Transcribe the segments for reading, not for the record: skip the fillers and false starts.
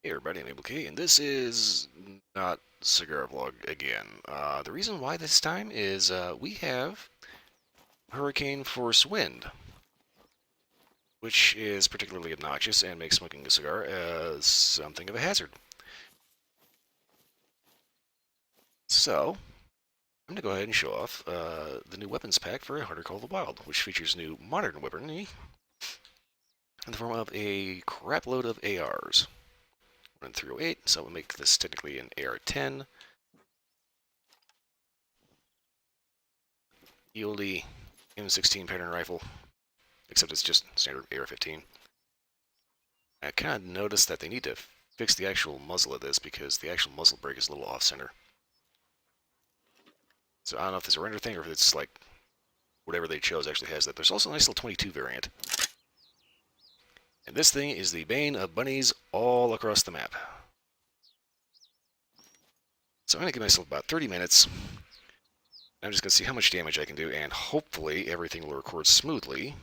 Hey everybody, I'm AbleK, and this is not Cigar Vlog again. The reason why this time is we have hurricane force wind, which is particularly obnoxious and makes smoking a cigar something of a hazard. So, I'm going to go ahead and show off the new weapons pack for A Hunter Call of the Wild, which features new modern weaponry in the form of a crap load of ARs. 308, so we'll make this technically an AR-10. EOD M16 pattern rifle, except it's just standard AR-15. I kind of noticed that they need to fix the actual muzzle of this because the actual muzzle brake is a little off-center. So I don't know if it's a render thing or if it's like whatever they chose actually has that. There's also a nice little 22 variant. And this thing is the bane of bunnies all across the map. So I'm going to give myself about 30 minutes. I'm just going to see how much damage I can do, and hopefully everything will record smoothly,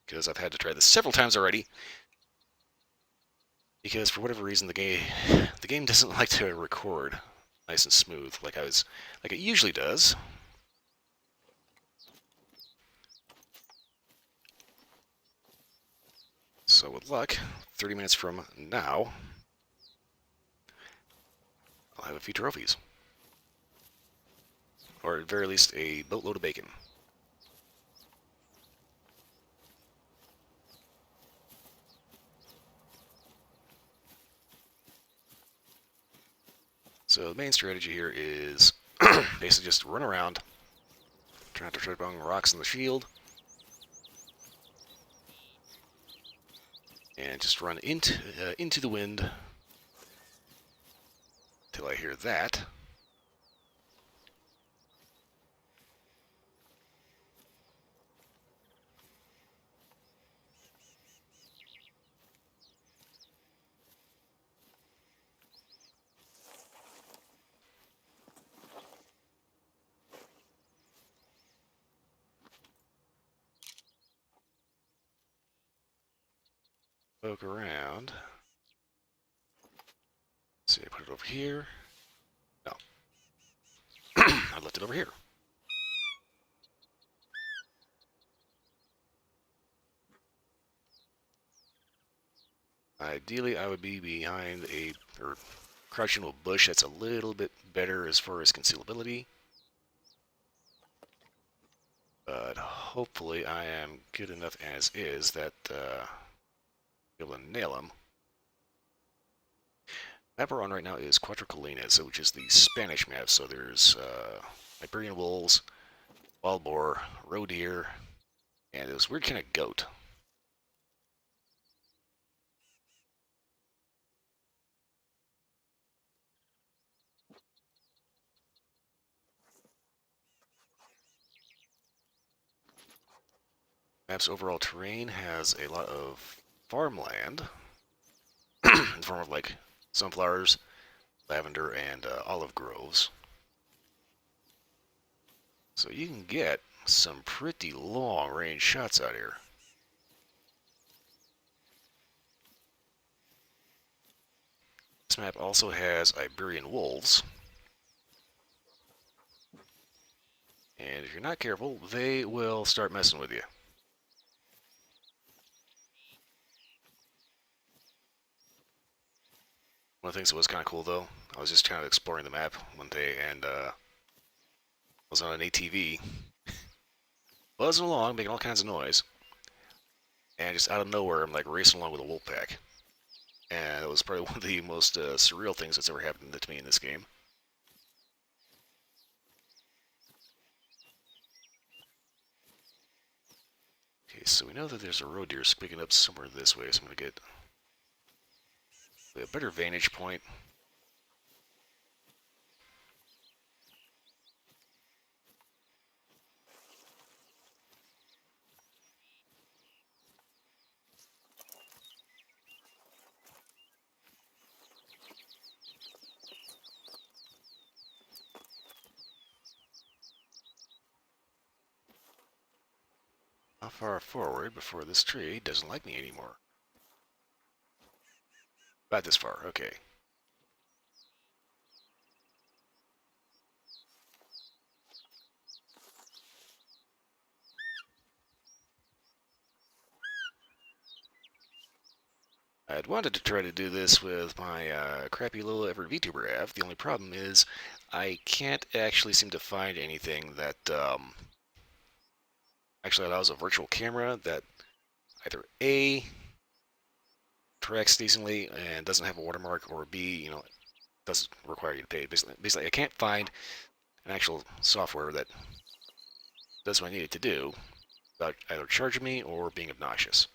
because I've had to try this several times already. Because for whatever reason, the game doesn't like to record nice and smooth like it usually does. So with luck, 30 minutes from now, I'll have a few trophies. Or at the very least, a boatload of bacon. So the main strategy here is basically just run around, try not to trip on rocks in the shield, and just run into the wind till I hear that. Poke around. Let's see, I put it over here. No. I left it over here. Ideally, I would be behind or crouching into a bush that's a little bit better as far as concealability. But hopefully I am good enough as is that be able to nail him. Map we're on right now is Cuatro Colinas, which is the Spanish map. So there's Iberian wolves, wild boar, roe deer, and this weird kind of goat. Map's overall terrain has a lot of farmland in the form of like sunflowers, lavender, and olive groves. So you can get some pretty long range shots out here. This map also has Iberian wolves. And if you're not careful, they will start messing with you. One of the things that was kind of cool, though, I was just kind of exploring the map one day, and was on an ATV, buzzing along, making all kinds of noise, and just out of nowhere, I'm like racing along with a wolf pack. And it was probably one of the most surreal things that's ever happened to me in this game. Okay, so we know that there's a roe deer picking up somewhere this way, so I'm going to get a better vantage point. How far forward before this tree doesn't like me anymore? About this far, okay. I'd wanted to try to do this with my crappy little Everett VTuber app. The only problem is I can't actually seem to find anything that actually allows a virtual camera that either A, tracks decently and doesn't have a watermark, or B, doesn't require you to pay. Basically, I can't find an actual software that does what I need it to do without either charging me or being obnoxious.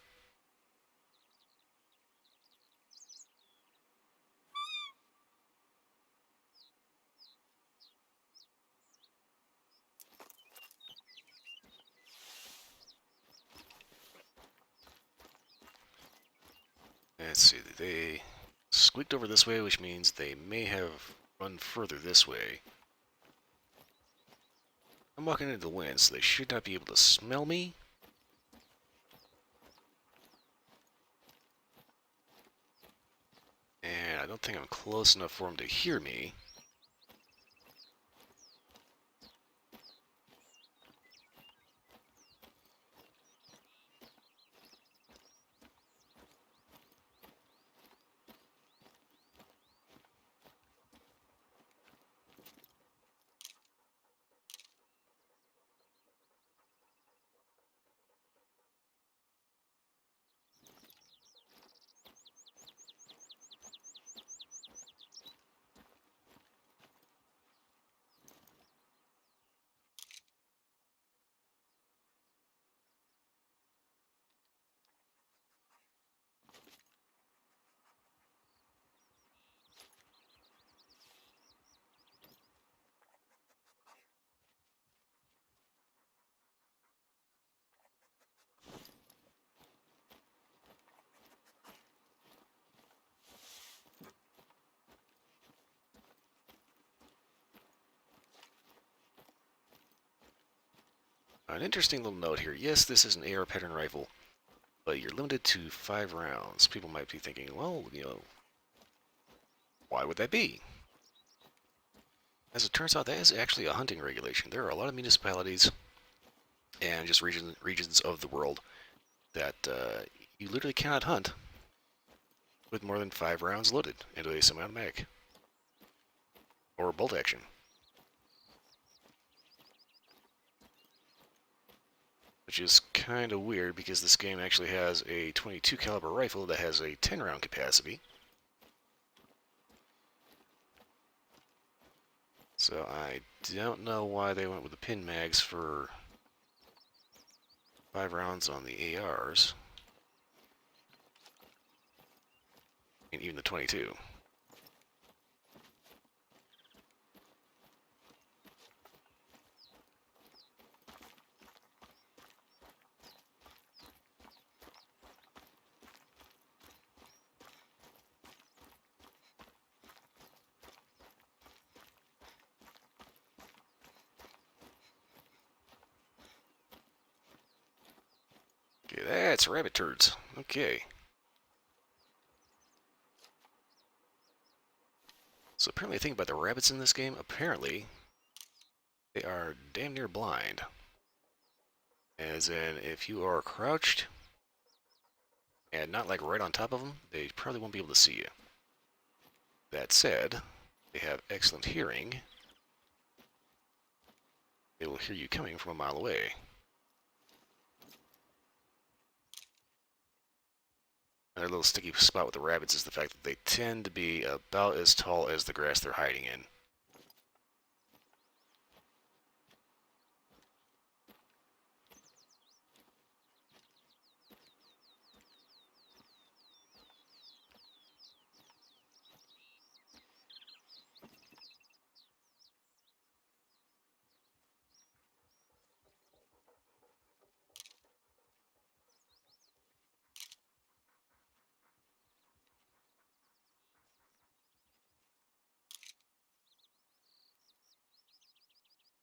Let's see, they squeaked over this way, which means they may have run further this way. I'm walking into the wind, so they should not be able to smell me. And I don't think I'm close enough for them to hear me. An interesting little note here. Yes, this is an AR pattern rifle, but you're limited to 5 rounds. People might be thinking, well, why would that be? As it turns out, that is actually a hunting regulation. There are a lot of municipalities and just regions of the world that you literally cannot hunt with more than 5 rounds loaded into a semi-automatic or bolt action. Which is kind of weird because this game actually has a 22 caliber rifle that has a 10 round capacity. So I don't know why they went with the pin mags for 5 rounds on the ARs. And even the 22. Okay, that's rabbit turds. Okay. So apparently the thing about the rabbits in this game, apparently they are damn near blind. As in, if you are crouched and not like right on top of them, they probably won't be able to see you. That said, they have excellent hearing. They will hear you coming from a mile away. Another little sticky spot with the rabbits is the fact that they tend to be about as tall as the grass they're hiding in.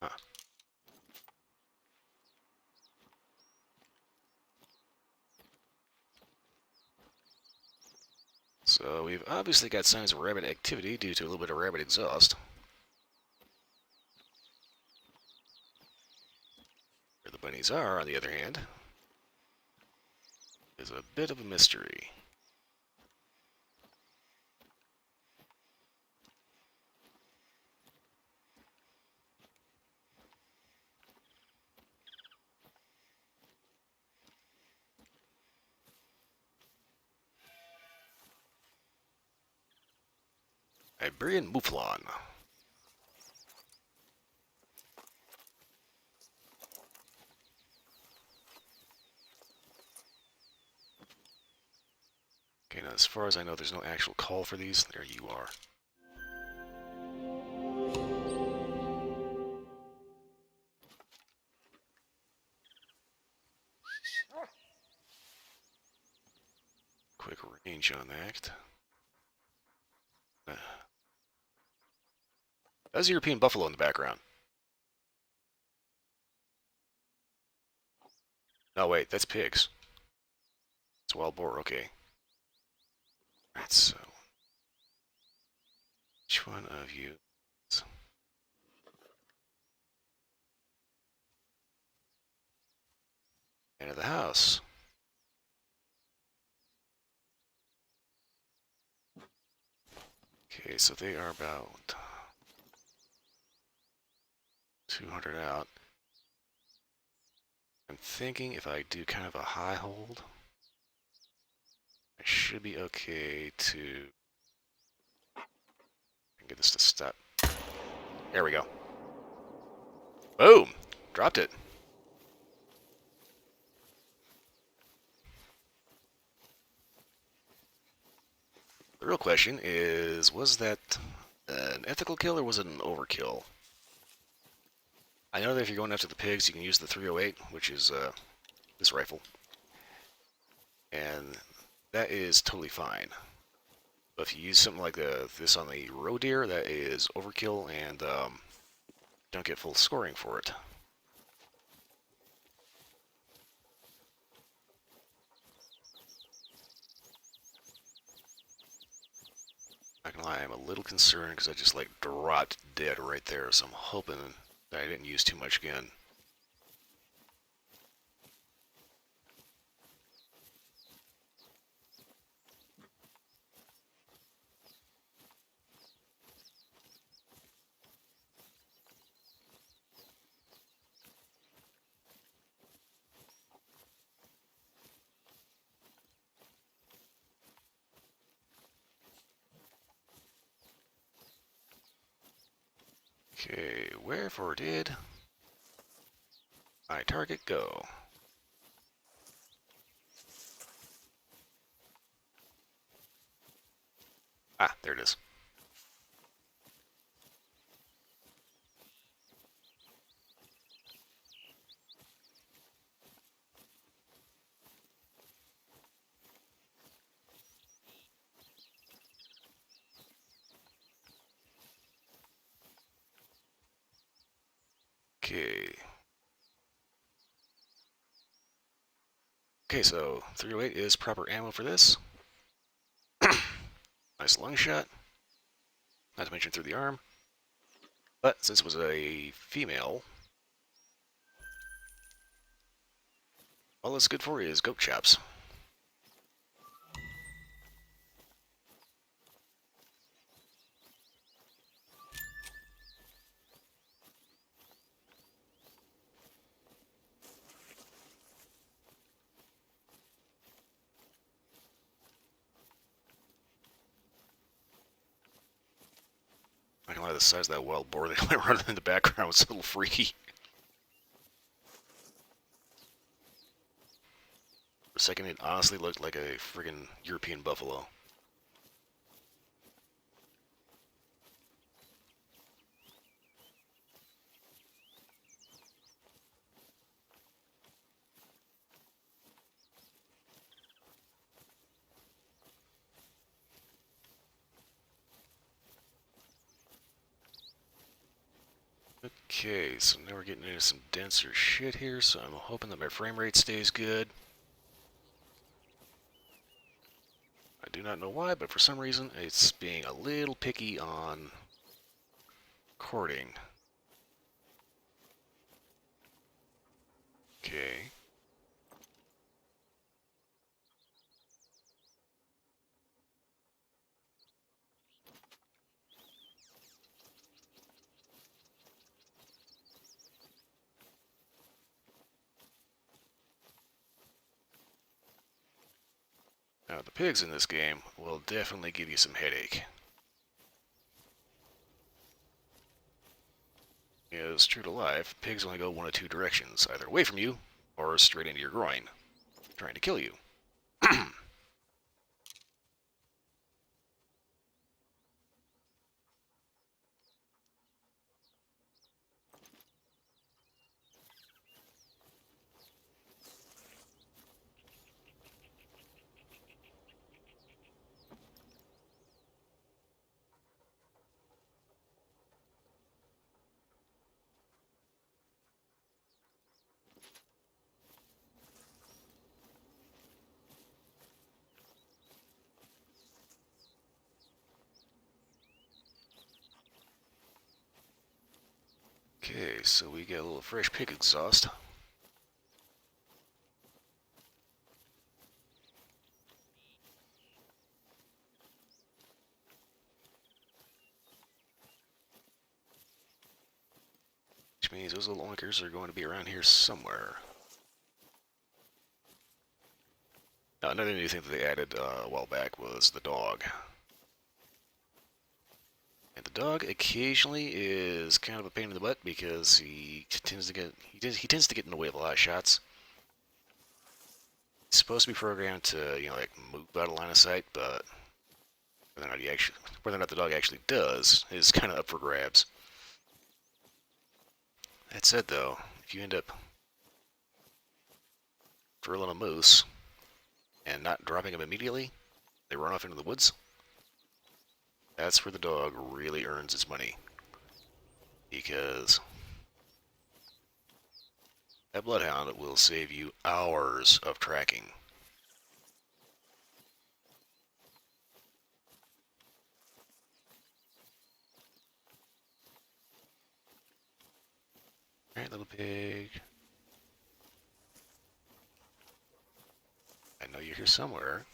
Huh. So we've obviously got signs of rabbit activity due to a little bit of rabbit exhaust. Where the bunnies are, on the other hand, is a bit of a mystery. Iberian Mouflon. Okay, now as far as I know, there's no actual call for these. There you are. Quick range on that. That's a European buffalo in the background. No, wait, that's pigs. It's wild boar, okay. Right, so which one of you? Into the house. Okay, so they are about 200 out. I'm thinking if I do kind of a high hold, I should be okay to get this to stop. There we go. Boom! Dropped it. The real question is, was that an ethical kill or was it an overkill? I know that if you're going after the pigs, you can use the 308, which is this rifle. And that is totally fine. But if you use something like this on the roe deer, that is overkill and don't get full scoring for it. Not gonna lie, I'm a little concerned because I just like dropped dead right there, so I'm hoping that I didn't use too much gun. Okay, wherefore did my target go? Ah, there it is. Okay. Okay, so 308 is proper ammo for this. Nice lung shot. Not to mention through the arm. But since it was a female, all it's good for is goat chops. Not gonna lie, the size of that wild boar that went running in the background was a little freaky. For a second, it honestly looked like a friggin' European buffalo. Okay, so now we're getting into some denser shit here, so I'm hoping that my frame rate stays good. I do not know why, but for some reason it's being a little picky on recording. Okay. Now, the pigs in this game will definitely give you some headache. because true to life, pigs only go one of two directions, either away from you or straight into your groin, trying to kill you. Okay, so we got a little fresh pig exhaust. Which means those little oinkers are going to be around here somewhere. Now, another new thing that they added a while back was the dog. And the dog occasionally is kind of a pain in the butt because he tends to get in the way of a lot of shots. He's supposed to be programmed to, like move out of line of sight, but whether or not the dog actually does is kind of up for grabs. That said, though, if you end up drilling a moose and not dropping them immediately, they run off into the woods. That's where the dog really earns its money, because that bloodhound will save you hours of tracking. Alright, little pig. I know you're here somewhere.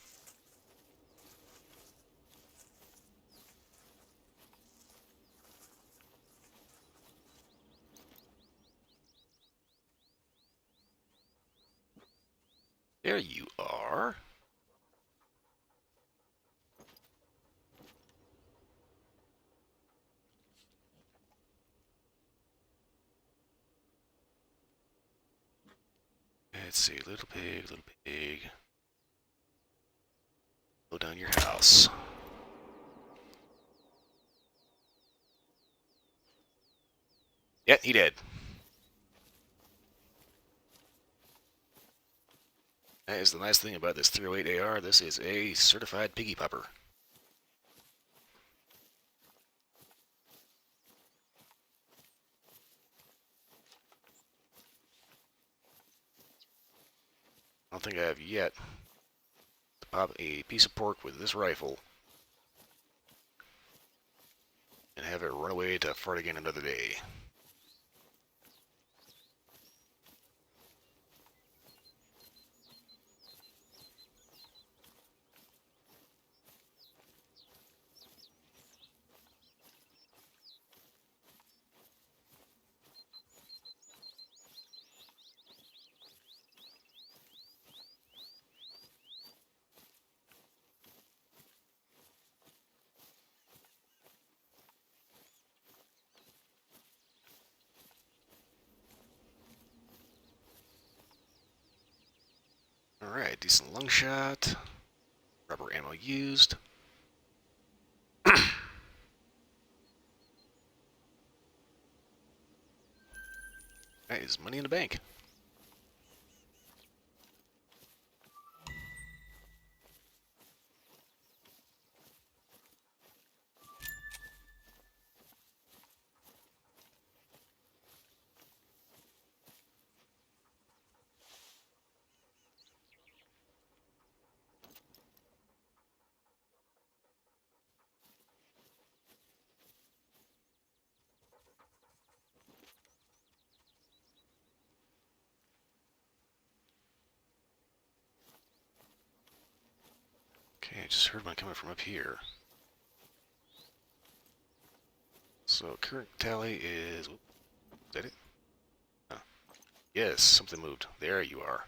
There you are. Let's see, little pig, little pig. Go down your house. Yeah, he did. That is the nice thing about this 308 AR. This is a certified piggy popper. I don't think I have yet to pop a piece of pork with this rifle and have it run away to fart again another day. Alright, decent lung shot. Rubber ammo used. That is money in the bank. Okay, I just heard one coming from up here. So current tally is... Is that it? Oh. Yes, something moved. There you are.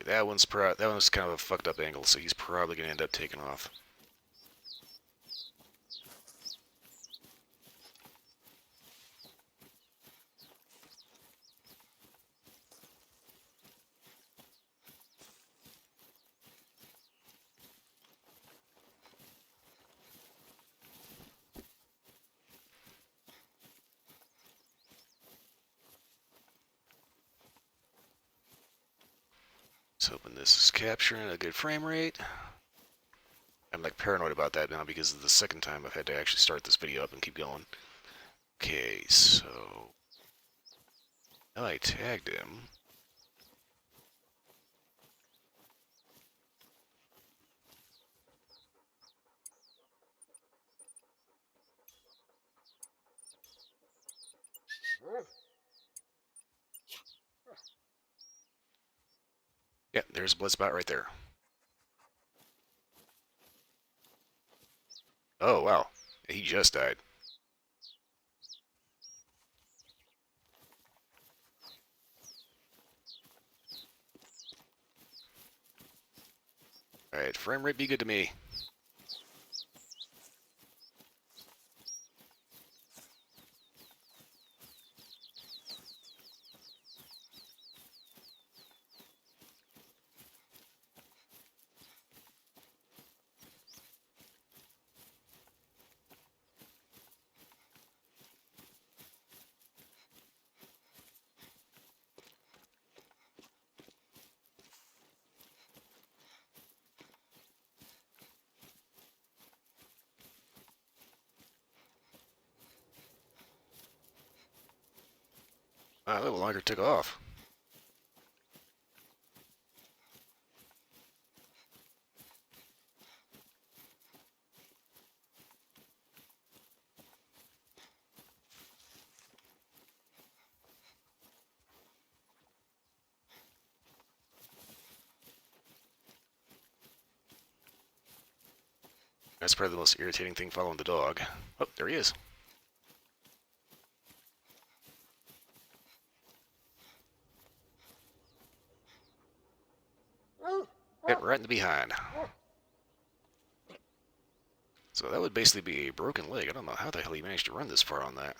that one's kind of a fucked up angle, so he's probably gonna end up taking off. Let's hoping this is capturing a good frame rate. I'm like paranoid about that now because of the second time I've had to actually start this video up and keep going. Okay, so I tagged him. Yeah, there's a blood spot right there. Oh, wow. He just died. Alright, frame rate be good to me. Wow, a little longer took off. That's probably the most irritating thing following the dog. Oh, there he is. Hit right in the behind. So that would basically be a broken leg. I don't know how the hell he managed to run this far on that.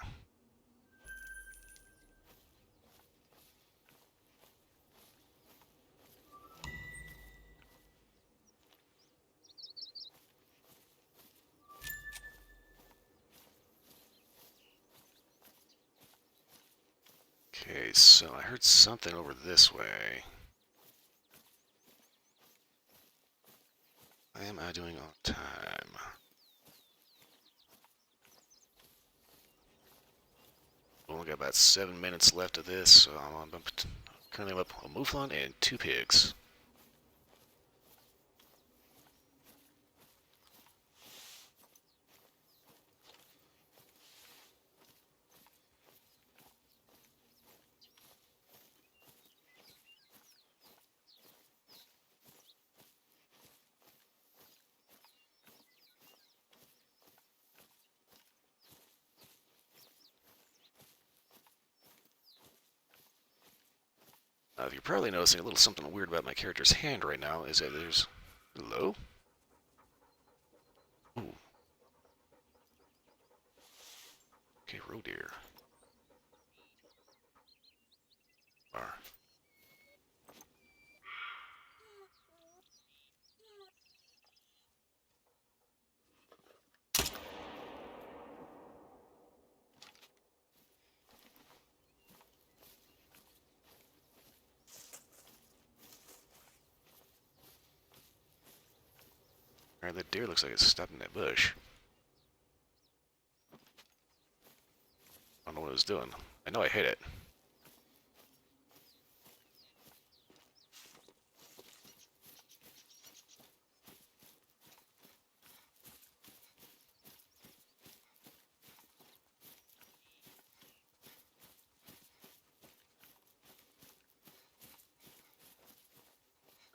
Okay, so I heard something over this way. How am I doing on time? Only got about 7 minutes left of this, so I'm currently up a mouflon and 2 pigs. If you're probably noticing a little something weird about my character's hand right now is that there's... Hello? Ooh. Okay, roe deer. Bar. Alright, that deer looks like it's stuck in that bush. I don't know what it was doing. I know I hit it.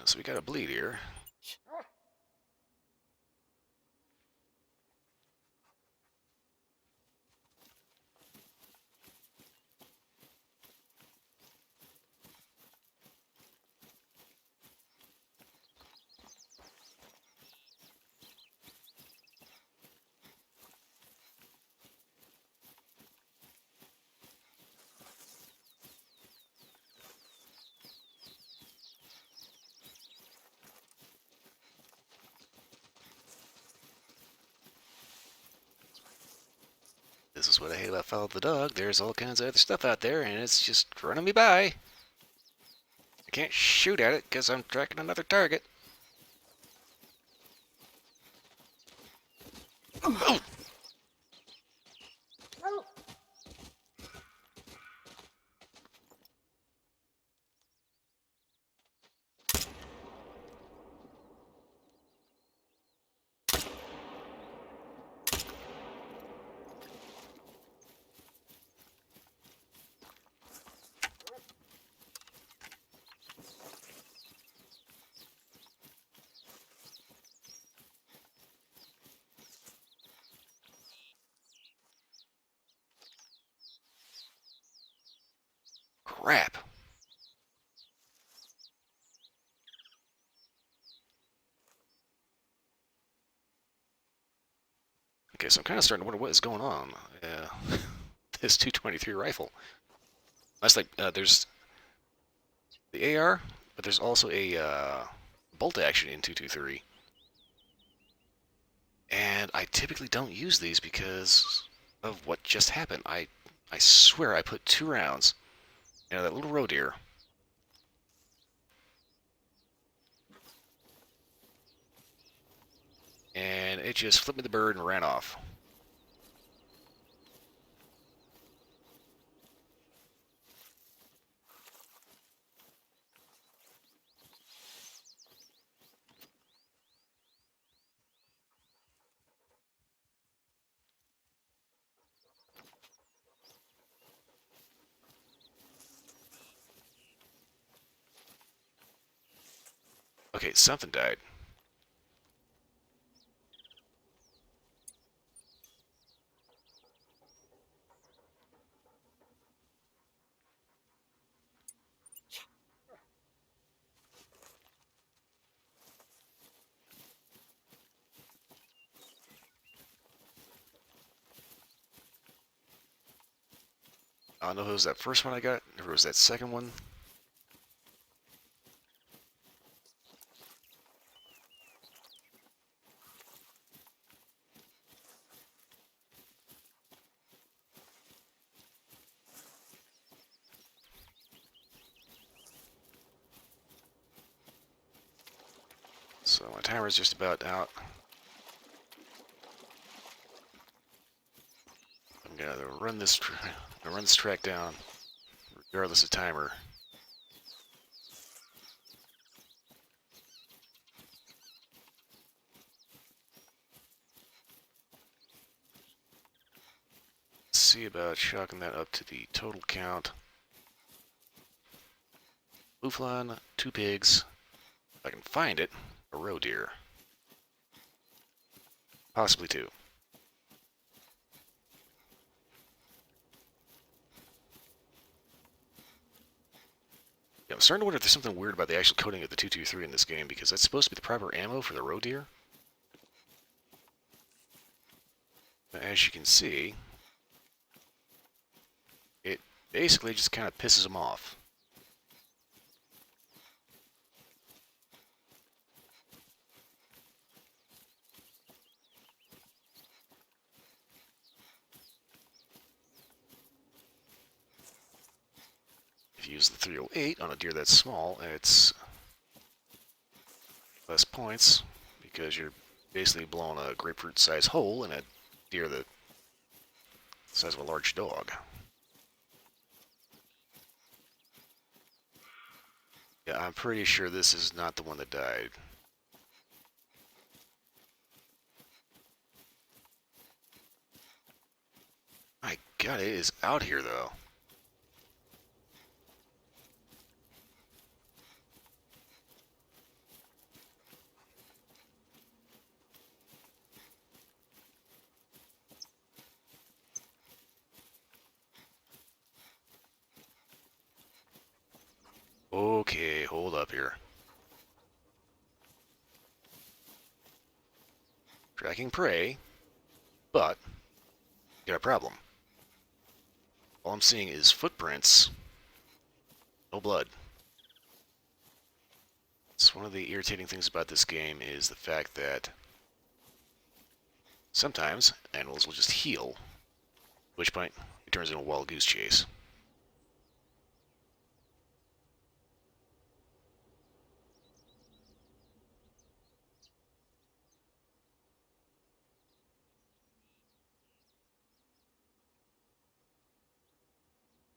So we got a bleed here. what I hate about Follow the Dog. There's all kinds of other stuff out there, and it's just running me by. I can't shoot at it because I'm tracking another target. Oh! Crap. Okay, so I'm kind of starting to wonder what is going on. This 223 rifle. That's like, there's the AR, but there's also a bolt action in 223. And I typically don't use these because of what just happened. I swear I put 2 rounds into that little roe deer. And it just flipped me the bird and ran off. Okay, something died. I don't know if it was that first one I got, or if it was that second one. So my timer's just about out. I'm gonna run this track down, regardless of timer. See about chalking that up to the total count. Mouflon, 2 pigs. If I can find it, a roe deer. Possibly 2. Yeah, I'm starting to wonder if there's something weird about the actual coding of the 223 in this game, because that's supposed to be the proper ammo for the roe deer. As you can see, it basically just kind of pisses them off. If you use the 308 on a deer that's small, it's less points because you're basically blowing a grapefruit-sized hole in a deer the size of a large dog. Yeah, I'm pretty sure this is not the one that died. My God, it is out here though. Okay, hold up here. Tracking prey, but got a problem. All I'm seeing is footprints, no blood. It's one of the irritating things about this game is the fact that sometimes animals will just heal which point it turns into a wild goose chase.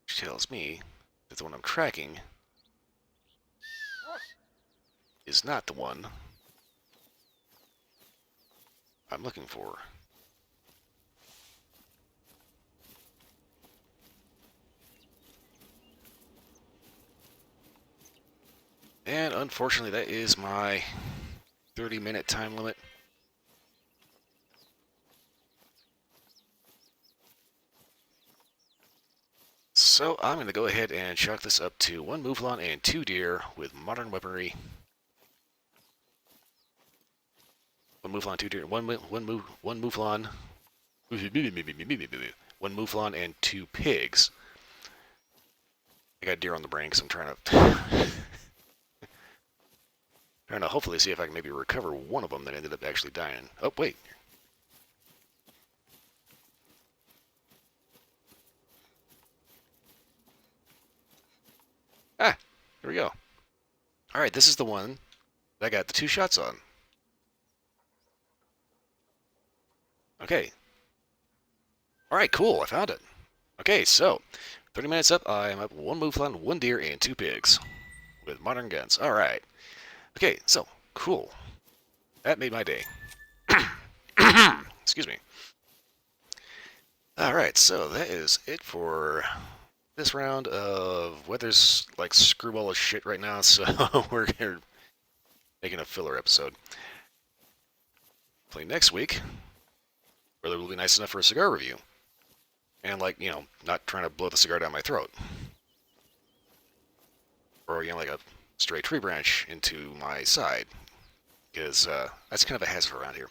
Which tells me that the one I'm tracking is not the one I'm looking for. And unfortunately, that is my 30-minute time limit. So I'm going to go ahead and chalk this up to 1 mouflon and 2 deer with modern weaponry. 1 mouflon, 2 deer, one mouflon, 1 mouflon and 2 pigs. I got deer on the brain because I'm trying to hopefully see if I can maybe recover one of them that ended up actually dying. Oh, wait. Ah, here we go. Alright, this is the one that I got the 2 shots on. Okay. Alright, cool, I found it. Okay, so, 30 minutes up, I am up 1 mouflon, 1 deer, and 2 pigs. With modern guns. Alright. Okay, so, cool. That made my day. Excuse me. Alright, so that is it for this round of weather's like screwball of shit right now, so we're making a filler episode. Play next week, weather will be nice enough for a cigar review. And like, not trying to blow the cigar down my throat. Or, like a stray tree branch into my side. Because that's kind of a hazard around here.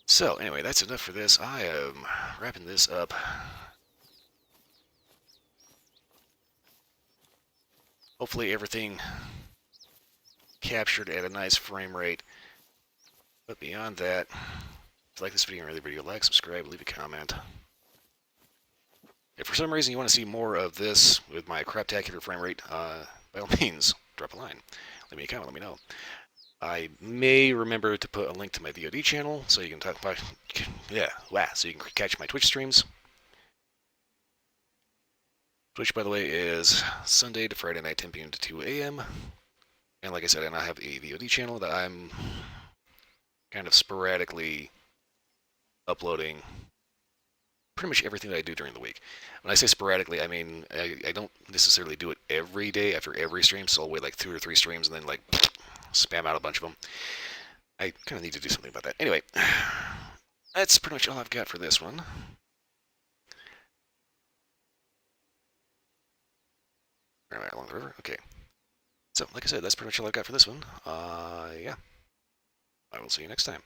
So, anyway, that's enough for this. I am wrapping this up. Hopefully everything captured at a nice frame rate. But beyond that, if you like this video, like, subscribe, leave a comment. If for some reason you want to see more of this with my craptacular frame rate, by all means, drop a line. Leave me a comment, let me know. I may remember to put a link to my VOD channel so you can talk about, so you can catch my Twitch streams. Twitch, by the way, is Sunday to Friday night, 10 p.m. to 2 a.m. And like I said, I have a VOD channel that I'm kind of sporadically uploading pretty much everything that I do during the week. When I say sporadically, I mean I don't necessarily do it every day after every stream, so I'll wait like 2 or 3 streams and then like spam out a bunch of them. I kind of need to do something about that. Anyway, that's pretty much all I've got for this one. Right along the river. Okay. So, like I said, that's pretty much all I've got for this one. Yeah. I will see you next time.